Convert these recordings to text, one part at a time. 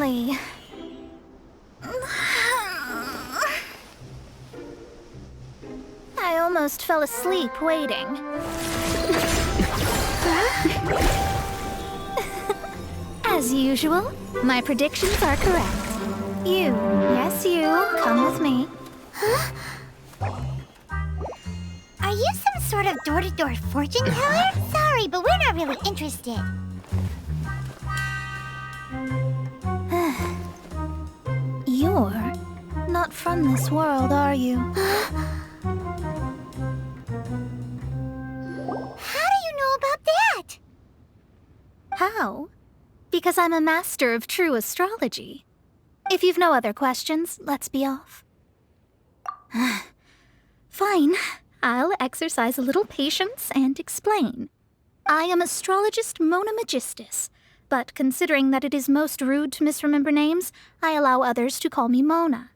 Finally. I almost fell asleep waiting. As usual, my predictions are correct. You, yes you, come with me. Are you some sort of door-to-door fortune teller? Sorry, but we're not really interested. You're not from this world, are you? How do you know about that? How? Because I'm a master of true astrology. If you've no other questions, let's be off. Fine. I'll exercise a little patience and explain. I am astrologist Mona Magistus, but considering that it is most rude to misremember names, I allow others to call me Mona.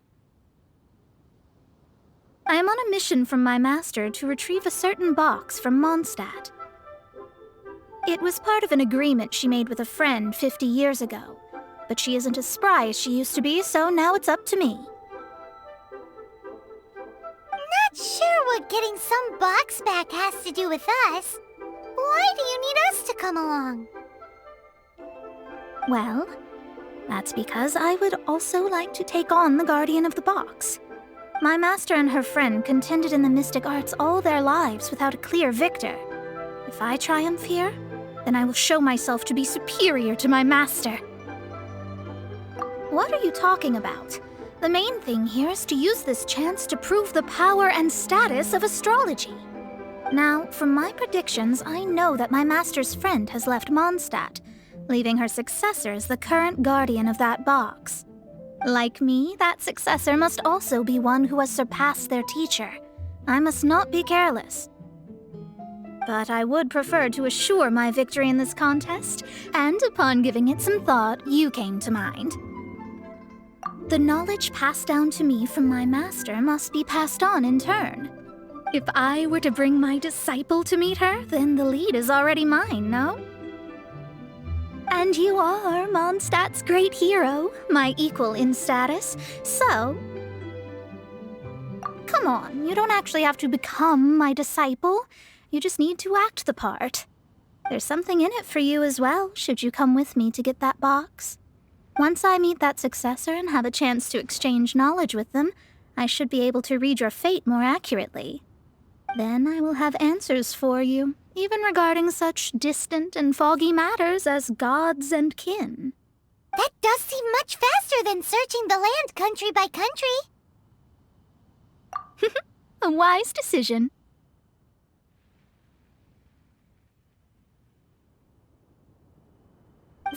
I am on a mission from my master to retrieve a certain box from Mondstadt. It was part of an agreement she made with a friend 50 years ago, but she isn't as spry as she used to be, so now it's up to me. Not sure what getting some box back has to do with us. Why do you need us to come along? Well, that's because I would also like to take on the Guardian of the Box. My master and her friend contended in the mystic arts all their lives without a clear victor. If I triumph here, then I will show myself to be superior to my master. What are you talking about? The main thing here is to use this chance to prove the power and status of astrology. Now, from my predictions, I know that my master's friend has left Mondstadt, leaving her successor as the current guardian of that box. Like me, that successor must also be one who has surpassed their teacher. I must not be careless. But I would prefer to assure my victory in this contest, and upon giving it some thought, you came to mind. The knowledge passed down to me from my master must be passed on in turn. If I were to bring my disciple to meet her, then the lead is already mine, no? And you are Mondstadt's great hero, my equal in status, so... Come on, you don't actually have to become my disciple. You just need to act the part. There's something in it for you as well, should you come with me to get that box. Once I meet that successor and have a chance to exchange knowledge with them, I should be able to read your fate more accurately. Then I will have answers for you, even regarding such distant and foggy matters as gods and kin. That does seem much faster than searching the land country by country. A wise decision.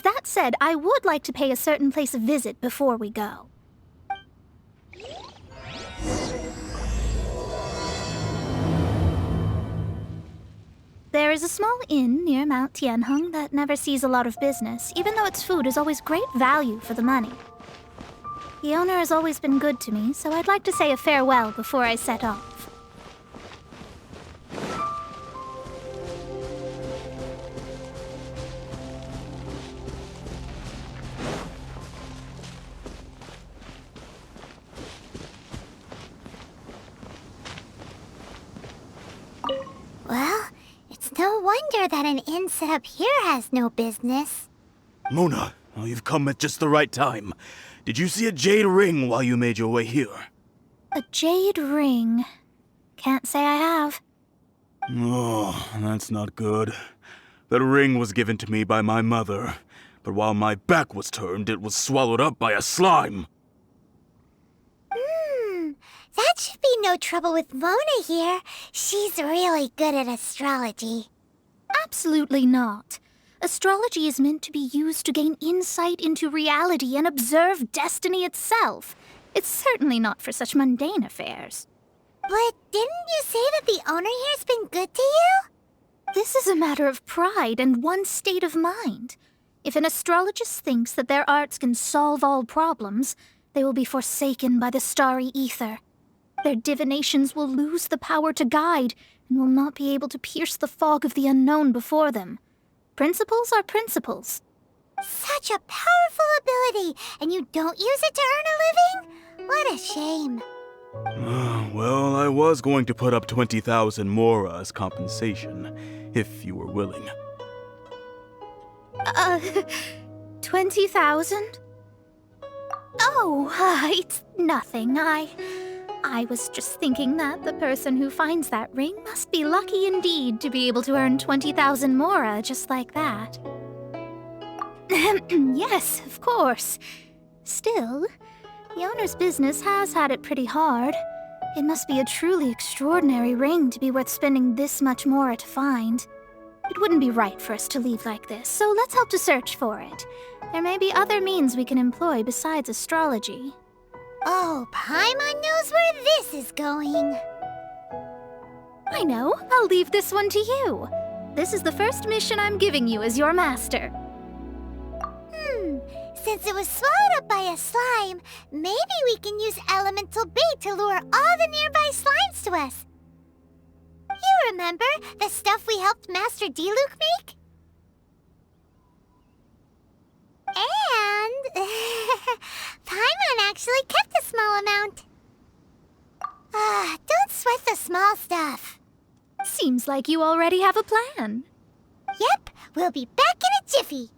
That said, I would like to pay a certain place a visit before we go. There is a small inn near Mount Tianheng that never sees a lot of business, even though its food is always great value for the money. The owner has always been good to me, so I'd like to say a farewell before I set off. Well, it's no wonder that an inn set up here has no business. Mona, oh, you've come at just the right time. Did you see a jade ring while you made your way here? A jade ring. Can't say I have. Oh, that's not good. That ring was given to me by my mother, but while my back was turned, it was swallowed up by a slime. That should be no trouble with Mona here. She's really good at astrology. Absolutely not. Astrology is meant to be used to gain insight into reality and observe destiny itself. It's certainly not for such mundane affairs. But didn't you say that the owner here's been good to you? This is a matter of pride and one's state of mind. If an astrologist thinks that their arts can solve all problems, they will be forsaken by the starry ether. Their divinations will lose the power to guide and will not be able to pierce the fog of the unknown before them. Principles are principles. Such a powerful ability, and you don't use it to earn a living? What a shame. Well, I was going to put up 20,000 mora as compensation, if you were willing. 20,000? Oh, it's nothing. I was just thinking that the person who finds that ring must be lucky indeed to be able to earn 20,000 mora just like that. Yes, of course. Still, the owner's business has had it pretty hard. It must be a truly extraordinary ring to be worth spending this much mora to find. It wouldn't be right for us to leave like this, so let's help to search for it. There may be other means we can employ besides astrology. Oh, Paimon knows where this is going. I know. I'll leave this one to you. This is the first mission I'm giving you as your master. Since it was swallowed up by a slime, maybe we can use elemental bait to lure all the nearby slimes to us. You remember the stuff we helped Master Diluc make? And Paimon actually kept a small amount. Don't sweat the small stuff. Seems like you already have a plan. Yep, we'll be back in a jiffy.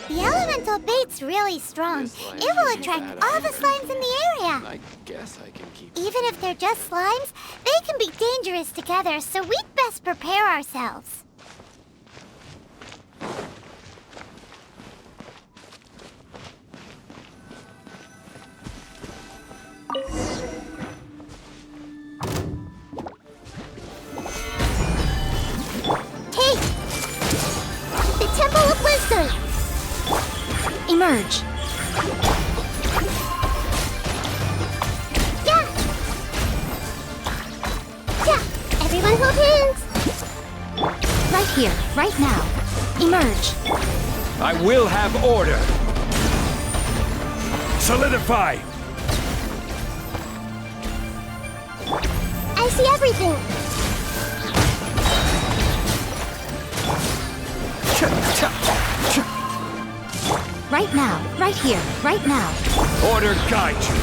The elemental bait's really strong. It will attract all the slimes in the area. I guess I can keep... Even if they're just slimes, they can be dangerous together, so we'd best prepare ourselves. Take! The Temple of Wisdom! Emerge. Yeah! Yeah! Everyone hold hands! Right here, right now. Emerge. I will have order! Solidify! I see everything! Right now, right here, right now. Order guide you!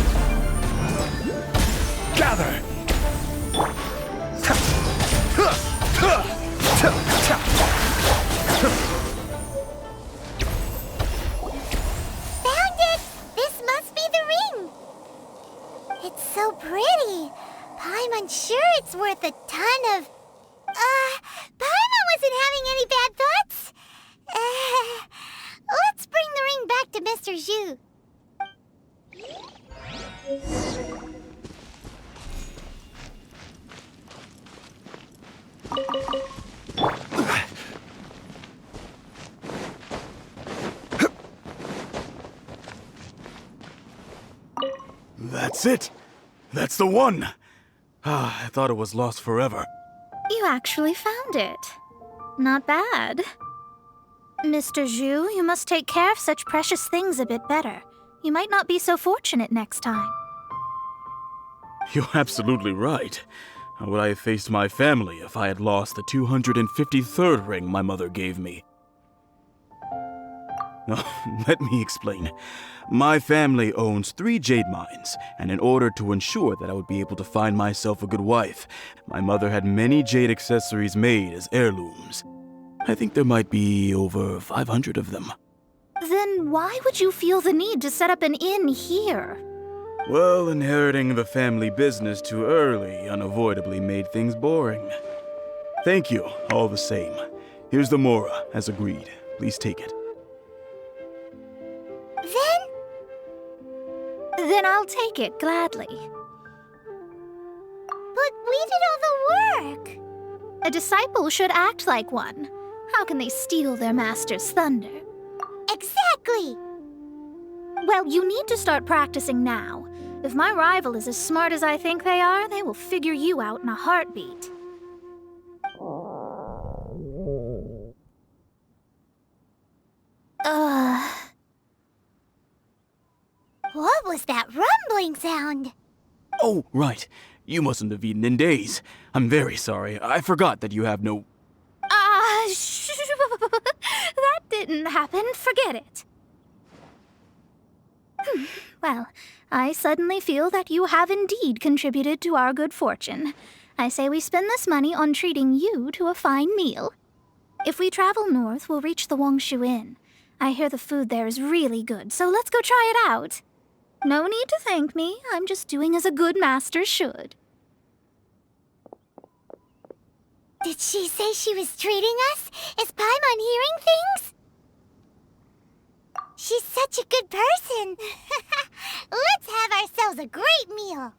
Gather! Found it! This must be the ring! It's so pretty. Paimon's sure it's worth a ton of... Paimon wasn't having any bad thoughts? Let's bring the ring back to Mr. Zhu. That's it! That's the one! I thought it was lost forever. You actually found it. Not bad. Mr. Zhu, you must take care of such precious things a bit better. You might not be so fortunate next time. You're absolutely right. How would I have faced my family if I had lost the 253rd ring my mother gave me? Let me explain. My family owns 3 jade mines, and in order to ensure that I would be able to find myself a good wife, my mother had many jade accessories made as heirlooms. I think there might be over 500 of them. Then why would you feel the need to set up an inn here? Well, inheriting the family business too early unavoidably made things boring. Thank you, all the same. Here's the mora, as agreed. Please take it. Then I'll take it gladly. But we did all the work. A disciple should act like one. How can they steal their master's thunder? Exactly. Well, you need to start practicing now. If my rival is as smart as I think they are, they will figure you out in a heartbeat. What was that rumbling sound? Oh, right. You mustn't have eaten in days. I'm very sorry. I forgot that you have no... That didn't happen. Forget it. Well, I suddenly feel that you have indeed contributed to our good fortune. I say we spend this money on treating you to a fine meal. If we travel north, we'll reach the Wangshu Inn. I hear the food there is really good, so let's go try it out. No need to thank me. I'm just doing as a good master should. Did she say she was treating us? Is Paimon hearing things? She's such a good person. Let's have ourselves a great meal.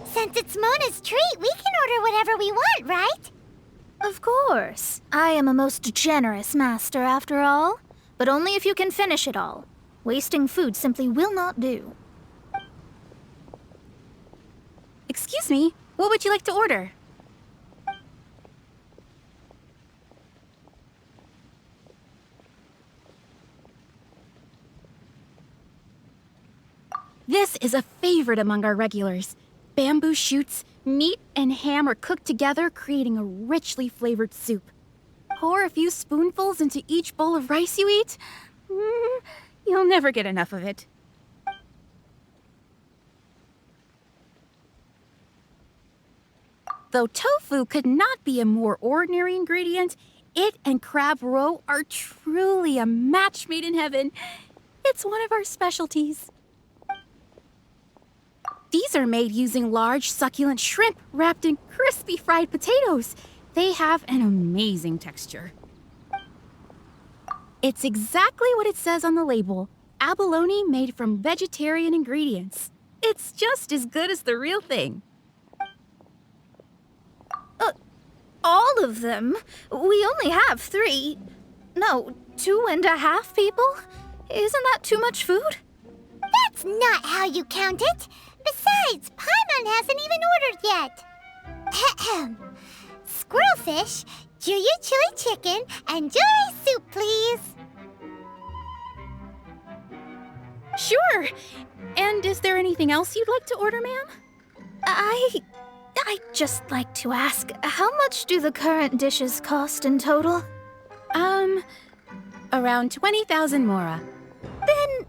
Since it's Mona's treat, we can order whatever we want, right? Of course. I am a most generous master, after all. But only if you can finish it all. Wasting food simply will not do. Excuse me, what would you like to order? This is a favorite among our regulars. Bamboo shoots, meat, and ham are cooked together, creating a richly flavored soup. Pour a few spoonfuls into each bowl of rice you eat. You'll never get enough of it. Though tofu could not be a more ordinary ingredient, it and crab roe are truly a match made in heaven. It's one of our specialties. These are made using large, succulent shrimp wrapped in crispy fried potatoes. They have an amazing texture. It's exactly what it says on the label. Abalone made from vegetarian ingredients. It's just as good as the real thing. All of them? We only have 3. No, 2.5 people? Isn't that too much food? That's not how you count it. Besides, Paimon hasn't even ordered yet. Ahem. Squirrelfish, Juyu chili chicken, and jewelry soup, please. Sure. And is there anything else you'd like to order, ma'am? I'd just like to ask, how much do the current dishes cost in total? Around 20,000 mora. Then,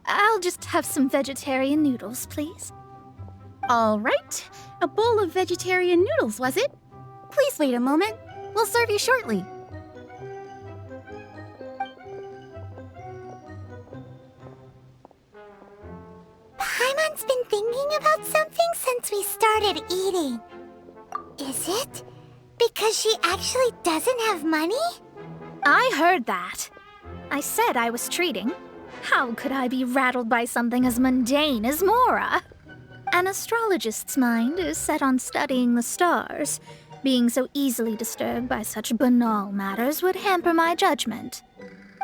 I'll just have some vegetarian noodles, please. All right. A bowl of vegetarian noodles, was it? Please wait a moment. We'll serve you shortly. Paimon's been thinking about something since we started eating. Is it because she actually doesn't have money? I heard that. I said I was treating. How could I be rattled by something as mundane as Mora? An astrologist's mind is set on studying the stars. Being so easily disturbed by such banal matters would hamper my judgment.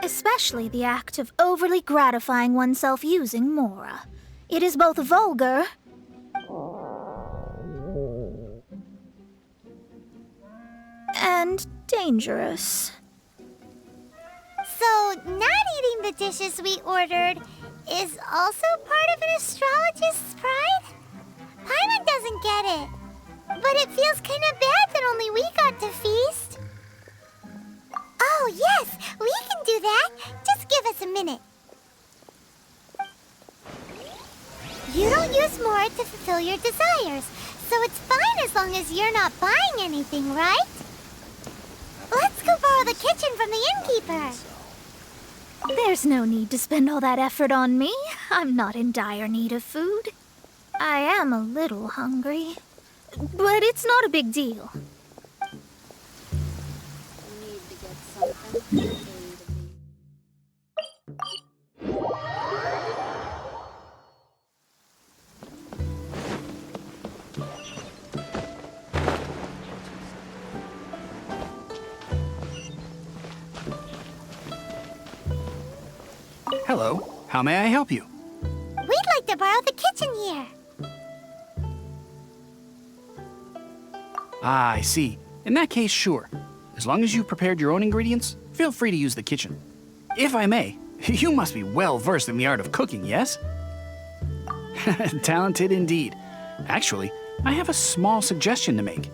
Especially the act of overly gratifying oneself using Mora. It is both vulgar and dangerous. So, not eating the dishes we ordered is also part of an astrologist's pride? Paimon doesn't get it. But it feels kind of bad that only we got to feast. Oh, yes, we can do that. Just give us a minute. You don't use Mora to fulfill your desires, So it's fine as long as you're not buying anything, right? Let's go borrow the kitchen from the innkeeper. There's no need to spend all that effort on me. I'm not in dire need of food. I am a little hungry, but it's not a big deal. Hello, how may I help you? We'd like to borrow the kitchen here. Ah, I see. In that case, sure. As long as you've prepared your own ingredients, feel free to use the kitchen. If I may, you must be well versed in the art of cooking, yes? Talented indeed. Actually, I have a small suggestion to make.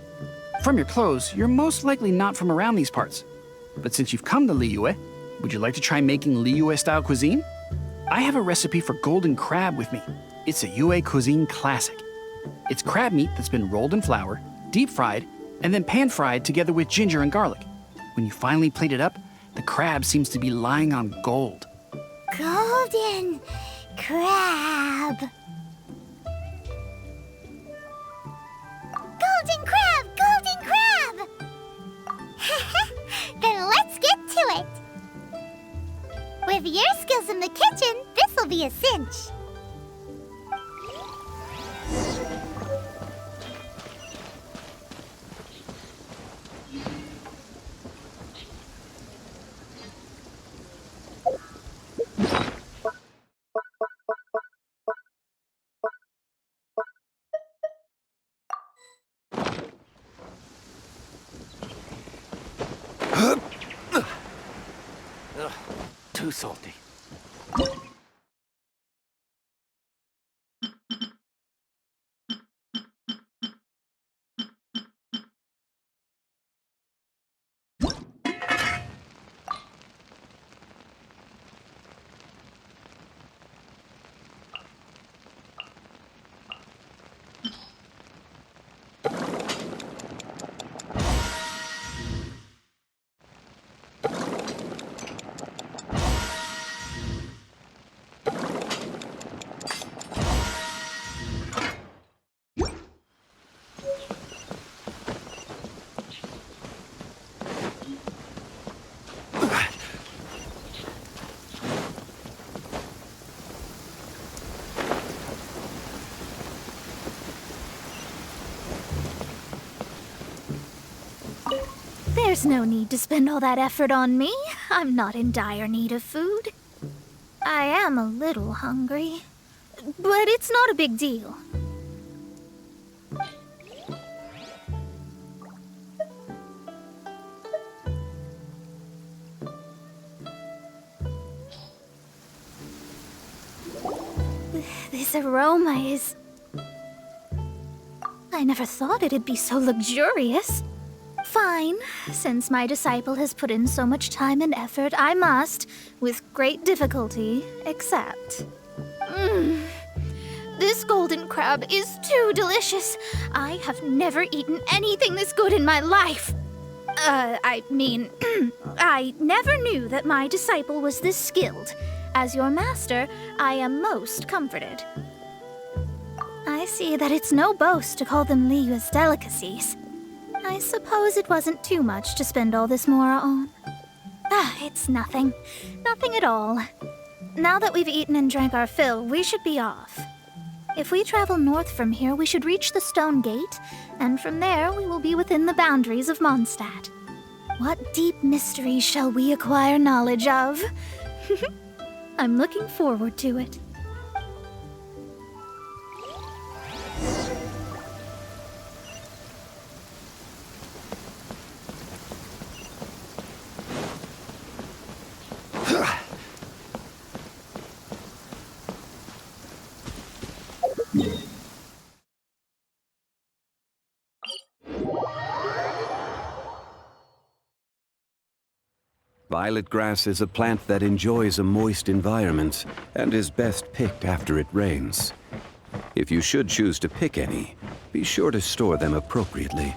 From your clothes, you're most likely not from around these parts. But since you've come to Liyue, would you like to try making Liyue-style cuisine? I have a recipe for golden crab with me. It's a Yue cuisine classic. It's crab meat that's been rolled in flour, deep fried, and then pan fried together with ginger and garlic. When you finally plate it up, the crab seems to be lying on gold. Golden crab. Golden crab! Golden crab! Then let's get to it. With your skills in the kitchen, this'll be a cinch. Too salty. There's no need to spend all that effort on me. I'm not in dire need of food. I am a little hungry, but it's not a big deal. This aroma is... I never thought it'd be so luxurious. Fine. Since my disciple has put in so much time and effort, I must, with great difficulty, accept. This golden crab is too delicious. I have never eaten anything this good in my life. I never knew that my disciple was this skilled. As your master, I am most comforted. I see that it's no boast to call them Liyue's delicacies. I suppose it wasn't too much to spend all this mora on. It's nothing. Nothing at all. Now that we've eaten and drank our fill, we should be off. If we travel north from here, we should reach the Stone Gate, and from there we will be within the boundaries of Mondstadt. What deep mysteries shall we acquire knowledge of? I'm looking forward to it. Violet grass is a plant that enjoys a moist environment and is best picked after it rains. If you should choose to pick any, be sure to store them appropriately.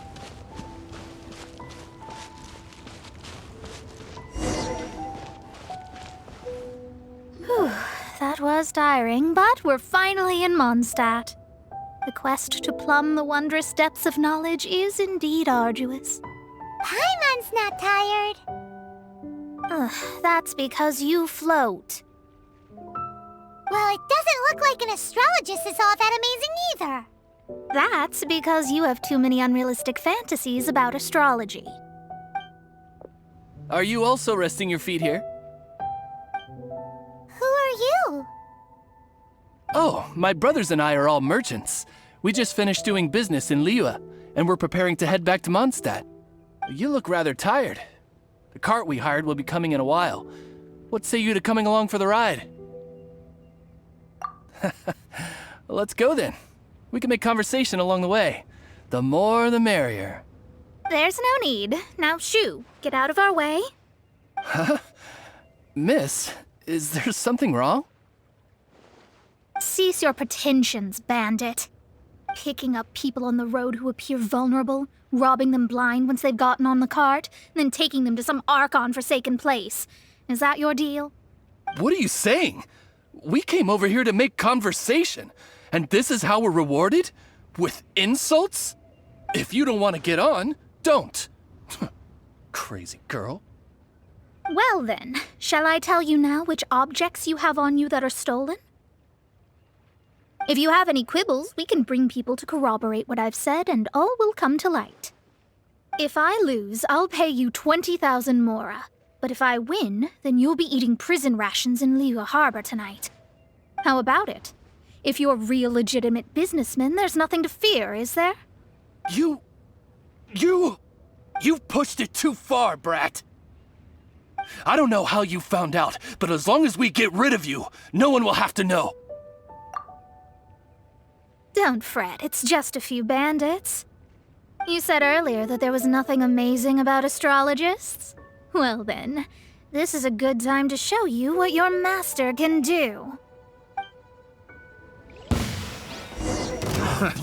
That was tiring, but we're finally in Mondstadt. The quest to plumb the wondrous depths of knowledge is indeed arduous. Paimon's not tired. That's because you float. Well, it doesn't look like an astrologist is all that amazing either. That's because you have too many unrealistic fantasies about astrology. Are you also resting your feet here? Who are you? Oh, my brothers and I are all merchants. We just finished doing business in Liyue, and we're preparing to head back to Mondstadt. You look rather tired. The cart we hired will be coming in a while. What say you to coming along for the ride? Let's go then. We can make conversation along the way. The more the merrier. There's no need. Now shoo, get out of our way. Miss, is there something wrong? Cease your pretensions, bandit. Picking up people on the road who appear vulnerable, robbing them blind once they've gotten on the cart, and then taking them to some Archon-forsaken place. Is that your deal? What are you saying? We came over here to make conversation, and this is how we're rewarded? With insults? If you don't want to get on, don't. Crazy girl. Well then, shall I tell you now which objects you have on you that are stolen? If you have any quibbles, we can bring people to corroborate what I've said, and all will come to light. If I lose, I'll pay you 20,000 mora. But if I win, then you'll be eating prison rations in Liyue Harbor tonight. How about it? If you're real legitimate businessmen, there's nothing to fear, is there? You've pushed it too far, brat. I don't know how you found out, but as long as we get rid of you, no one will have to know. Don't fret, it's just a few bandits. You said earlier that there was nothing amazing about astrologists? Well then, this is a good time to show you what your master can do.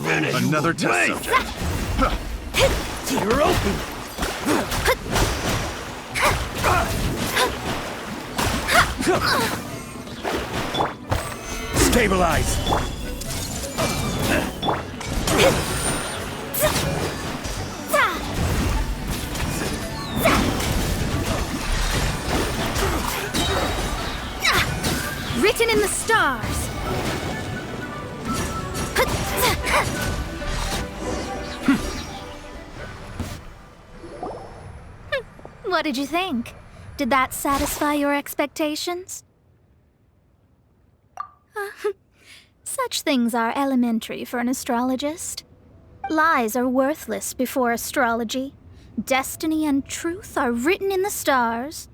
Another test subject. You're open! Stabilize! Written in the stars. What did you think? Did that satisfy your expectations? Such things are elementary for an astrologist. Lies are worthless before astrology. Destiny and truth are written in the stars.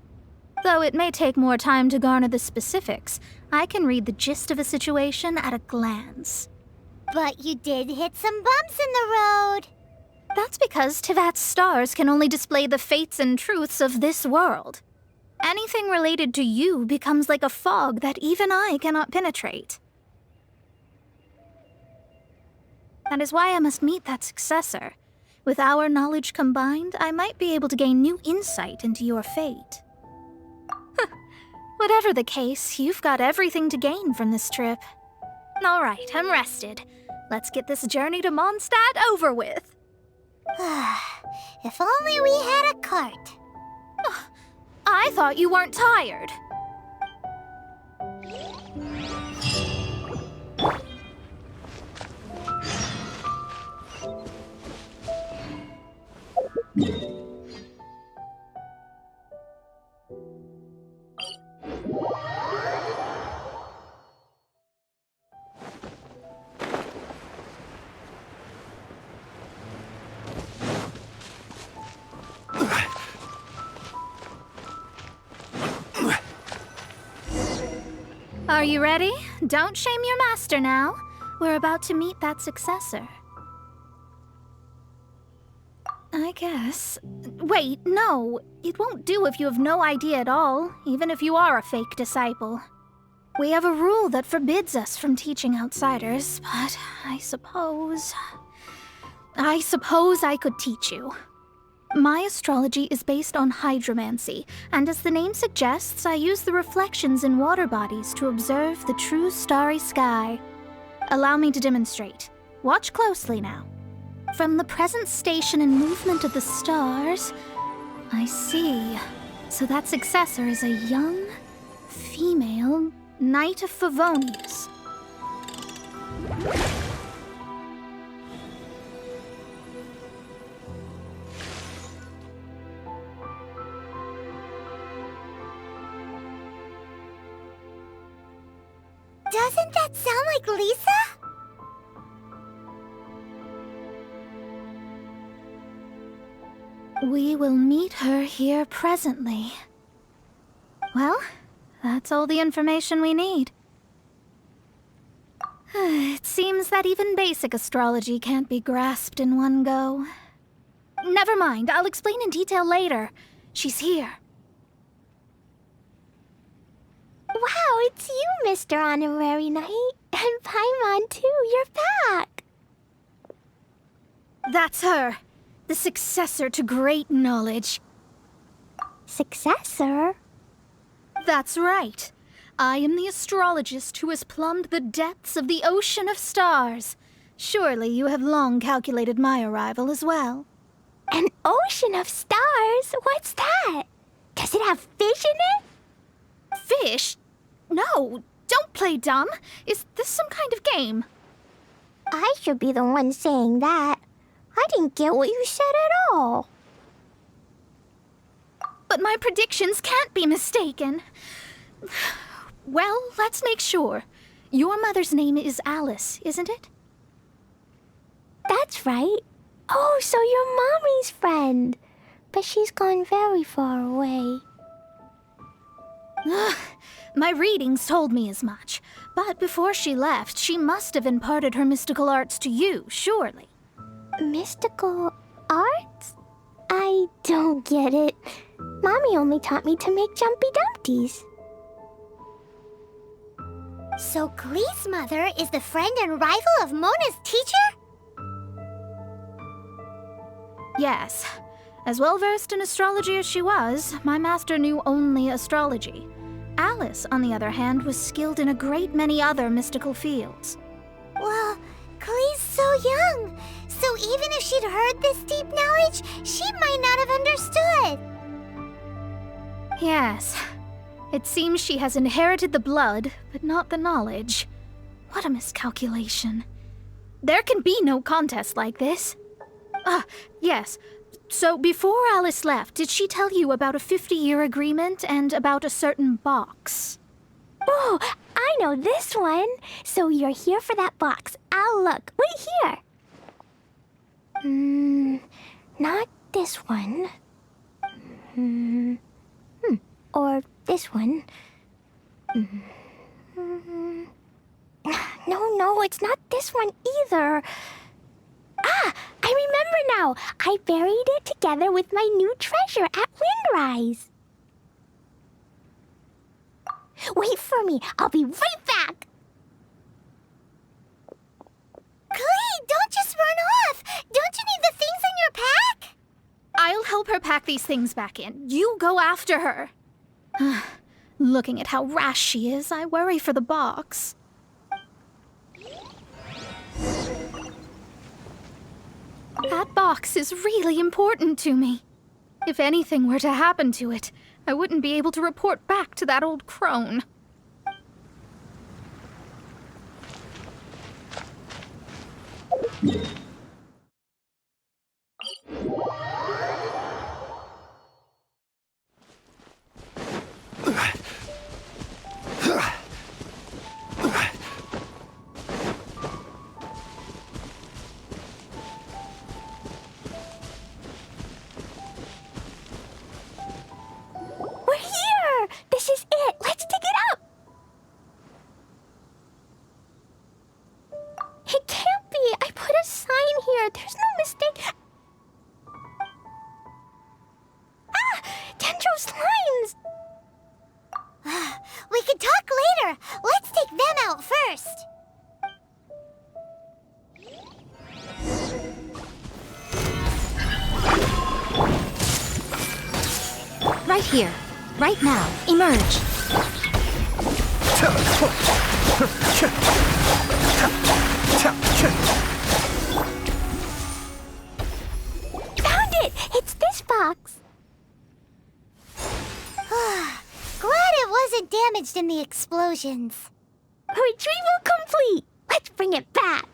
Though it may take more time to garner the specifics, I can read the gist of a situation at a glance. But you did hit some bumps in the road. That's because Tevat's stars can only display the fates and truths of this world. Anything related to you becomes like a fog that even I cannot penetrate. That is why I must meet that successor. With our knowledge combined, I might be able to gain new insight into your fate. Whatever the case, you've got everything to gain from this trip. All right, I'm rested. Let's get this journey to Mondstadt over with. If only we had a cart. I thought you weren't tired. Are you ready? Don't shame your master now. We're about to meet that successor. I guess. Wait, no. It won't do if you have no idea at all, even if you are a fake disciple. We have a rule that forbids us from teaching outsiders, but I suppose I could teach you. My astrology is based on hydromancy, and as the name suggests, I use the reflections in water bodies to observe the true starry sky. Allow me to demonstrate. Watch closely now. From the present station and movement of the stars, I see. So that successor is a young, female Knight of Favonius. Doesn't that sound like Lisa? We will meet her here presently. Well, that's all the information we need. It seems that even basic astrology can't be grasped in one go. Never mind, I'll explain in detail later. She's here. Wow, it's you, Mr. Honorary Knight. And Paimon, too. You're back. That's her. The successor to great knowledge. Successor? That's right. I am the astrologist who has plumbed the depths of the ocean of stars. Surely you have long calculated my arrival as well. An ocean of stars? What's that? Does it have fish in it? Fish? No, don't play dumb. Is this some kind of game? I should be the one saying that. I didn't get what you said at all. But my predictions can't be mistaken. Well, let's make sure. Your mother's name is Alice, isn't it? That's right. Oh, so you're Mommy's friend. But she's gone very far away. My readings told me as much. But before she left, she must have imparted her mystical arts to you, surely. Mystical arts? I don't get it. Mommy only taught me to make jumpy dumpties. So Glee's mother is the friend and rival of Mona's teacher? Yes. As well-versed in astrology as she was, my master knew only astrology. Alice, on the other hand, was skilled in a great many other mystical fields. Well, Glee's so young. So even if she'd heard this deep knowledge, she might not have understood. Yes. It seems she has inherited the blood, but not the knowledge. What a miscalculation. There can be no contest like this. Yes. So before Alice left, did she tell you about a 50-year agreement and about a certain box? Oh, I know this one. So you're here for that box. I'll look. Wait here. Not this one. Or this one. No, it's not this one either. Ah, I remember now. I buried it together with my new treasure at Windrise. Wait for me. I'll be right back. Glee, don't just run off. Don't you need the things in your pack? I'll help her pack these things back in. You go after her. Looking at how rash she is, I worry for the box. That box is really important to me. If anything were to happen to it, I wouldn't be able to report back to that old crone. We're here! This is it! Let's dig it up! It can't be! I put a sign here! There's no mistake! first! Right here. Right now. Emerge. Found it! It's this box! Glad it wasn't damaged in the explosions. Retrieval complete! Let's bring it back!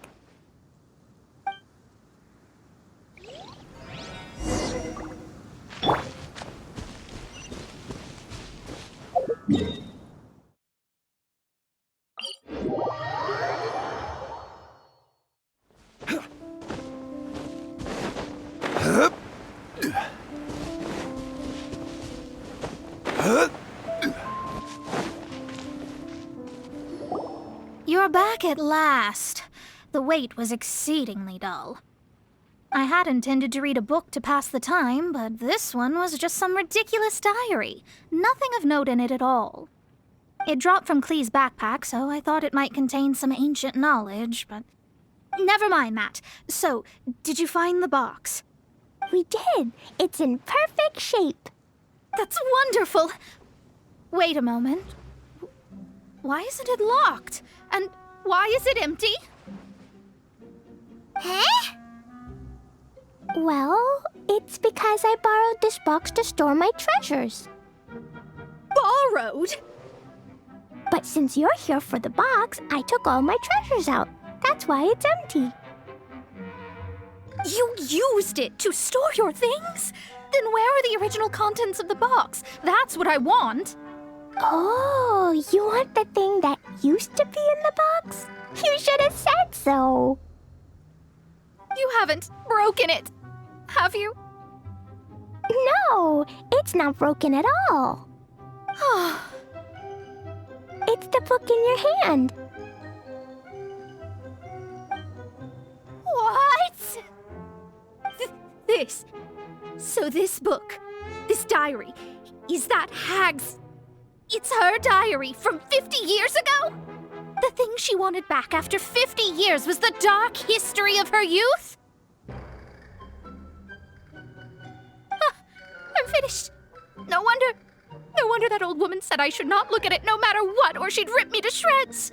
You're back at last. The wait was exceedingly dull. I had intended to read a book to pass the time, but this one was just some ridiculous diary. Nothing of note in it at all. It dropped from Klee's backpack, so I thought it might contain some ancient knowledge, but... Never mind that. So, did you find the box? We did. It's in perfect shape. That's wonderful! Wait a moment. Why isn't it locked? And why is it empty? Huh? Well, it's because I borrowed this box to store my treasures. Borrowed? But since you're here for the box, I took all my treasures out. That's why it's empty. You used it to store your things? Then where are the original contents of the box? That's what I want. Oh, you want the thing that used to be in the box? You should have said so. You haven't broken it, have you? No, it's not broken at all. It's the book in your hand. What? This. So this book, this diary, is that Hag's... It's her diary from 50 years ago? The thing she wanted back after 50 years was the dark history of her youth? I'm finished. No wonder that old woman said I should not look at it no matter what, or she'd rip me to shreds.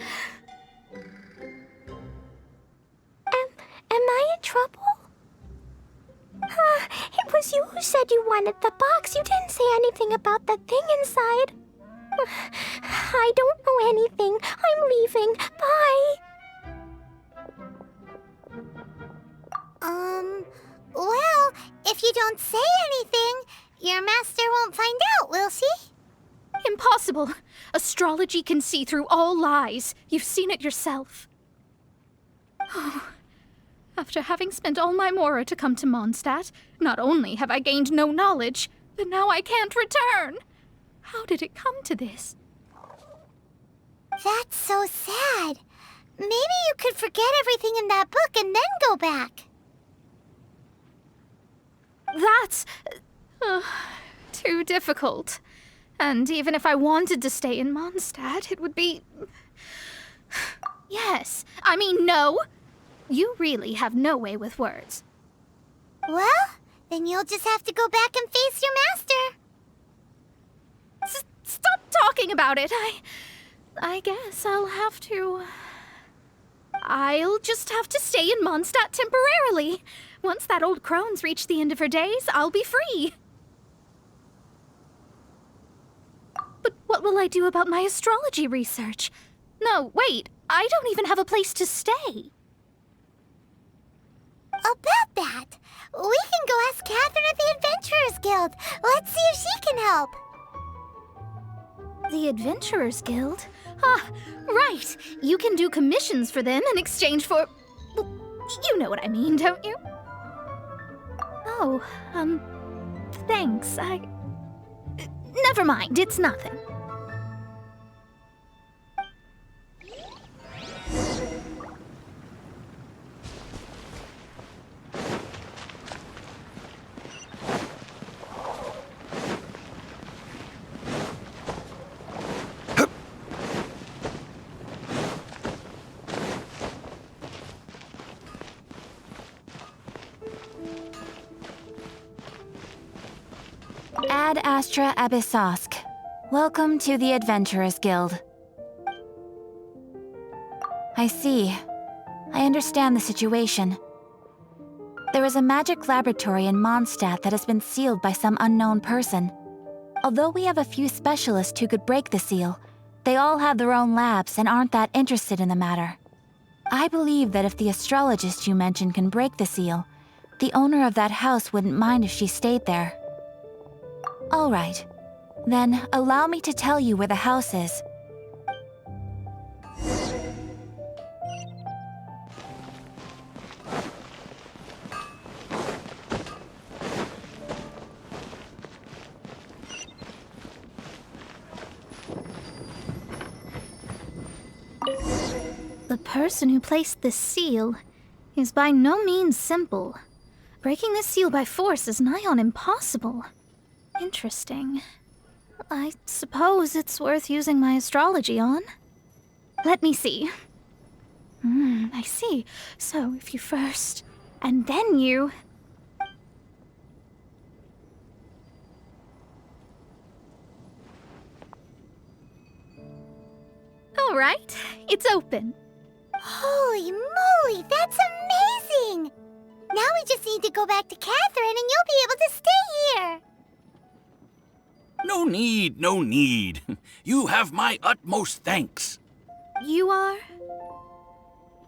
Am I in trouble? It was you who said you wanted the box. You didn't say anything about the thing inside. I don't know anything. I'm leaving. Bye. Well, if you don't say anything, your master won't find out, will she? Impossible. Astrology can see through all lies. You've seen it yourself. Oh. After having spent all my mora to come to Mondstadt, not only have I gained no knowledge, but now I can't return. How did it come to this? That's so sad. Maybe you could forget everything in that book and then go back. That's... too difficult. And even if I wanted to stay in Mondstadt, it would be... Yes. I mean, no. You really have no way with words. Well, then you'll just have to go back and face your master. Stop talking about it. I guess I'll have to... I'll just have to stay in Mondstadt temporarily. Once that old crone's reached the end of her days, I'll be free. But what will I do about my astrology research? No, wait. I don't even have a place to stay. About that, we can go ask Catherine at the Adventurers Guild. Let's see if she can help. The Adventurers Guild? Ah, right. You can do commissions for them in exchange for... Well, you know what I mean, don't you? Oh, thanks. Never mind, it's nothing. Ad Astra Abyssosk. Welcome to the Adventurers Guild. I see. I understand the situation. There is a magic laboratory in Mondstadt that has been sealed by some unknown person. Although we have a few specialists who could break the seal, they all have their own labs and aren't that interested in the matter. I believe that if the astrologist you mentioned can break the seal, the owner of that house wouldn't mind if she stayed there. All right. Then allow me to tell you where the house is. The person who placed this seal is by no means simple. Breaking this seal by force is nigh on impossible. Interesting. I suppose it's worth using my astrology on. Let me see. I see. So if you first, and then you... All right, it's open. Holy moly, that's amazing! Now we just need to go back to Catherine and you'll be able to stay here! No need, no need. You have my utmost thanks. You are?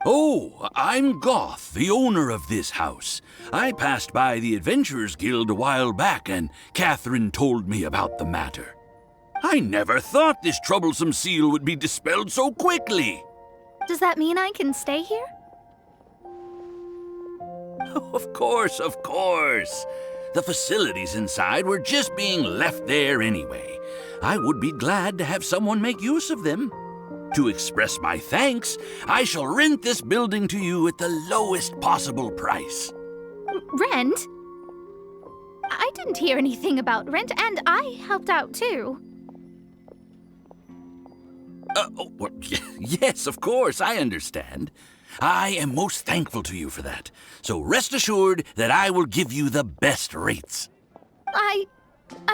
Oh, I'm Goth, the owner of this house. I passed by the Adventurers Guild a while back and Catherine told me about the matter. I never thought this troublesome seal would be dispelled so quickly. Does that mean I can stay here? Of course, of course. The facilities inside were just being left there anyway. I would be glad to have someone make use of them. To express my thanks, I shall rent this building to you at the lowest possible price. Rent? I didn't hear anything about rent, and I helped out too. Well, yes, of course, I understand. I am most thankful to you for that. So rest assured that I will give you the best rates. I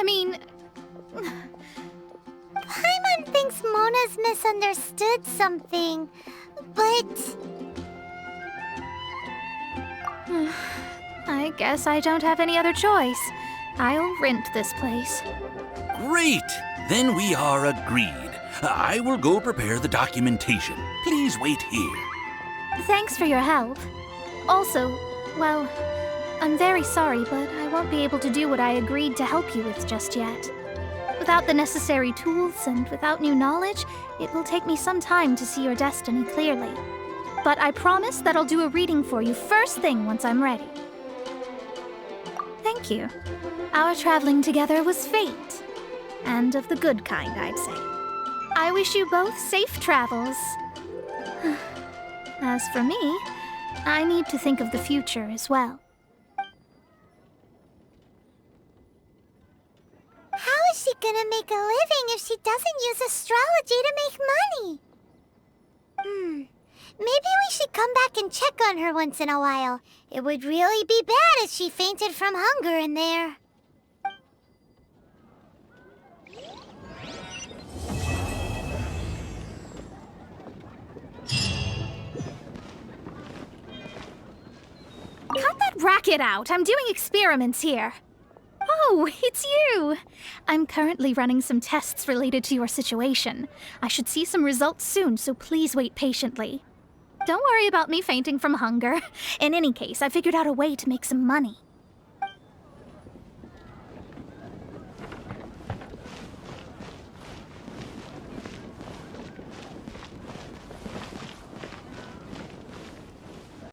mean... Paimon thinks Mona's misunderstood something, but... I guess I don't have any other choice. I'll rent this place. Great! Then we are agreed. I will go prepare the documentation. Please wait here. Thanks for your help. Also, well, I'm very sorry, but I won't be able to do what I agreed to help you with just yet. Without the necessary tools and without new knowledge, it will take me some time to see your destiny clearly. But I promise that I'll do a reading for you first thing once I'm ready. Thank you. Our traveling together was fate. And of the good kind, I'd say. I wish you both safe travels. As for me, I need to think of the future as well. How is she gonna make a living if she doesn't use astrology to make money? Maybe we should come back and check on her once in a while. It would really be bad if she fainted from hunger in there. Cut that racket out! I'm doing experiments here. Oh, it's you! I'm currently running some tests related to your situation. I should see some results soon, so please wait patiently. Don't worry about me fainting from hunger. In any case, I figured out a way to make some money.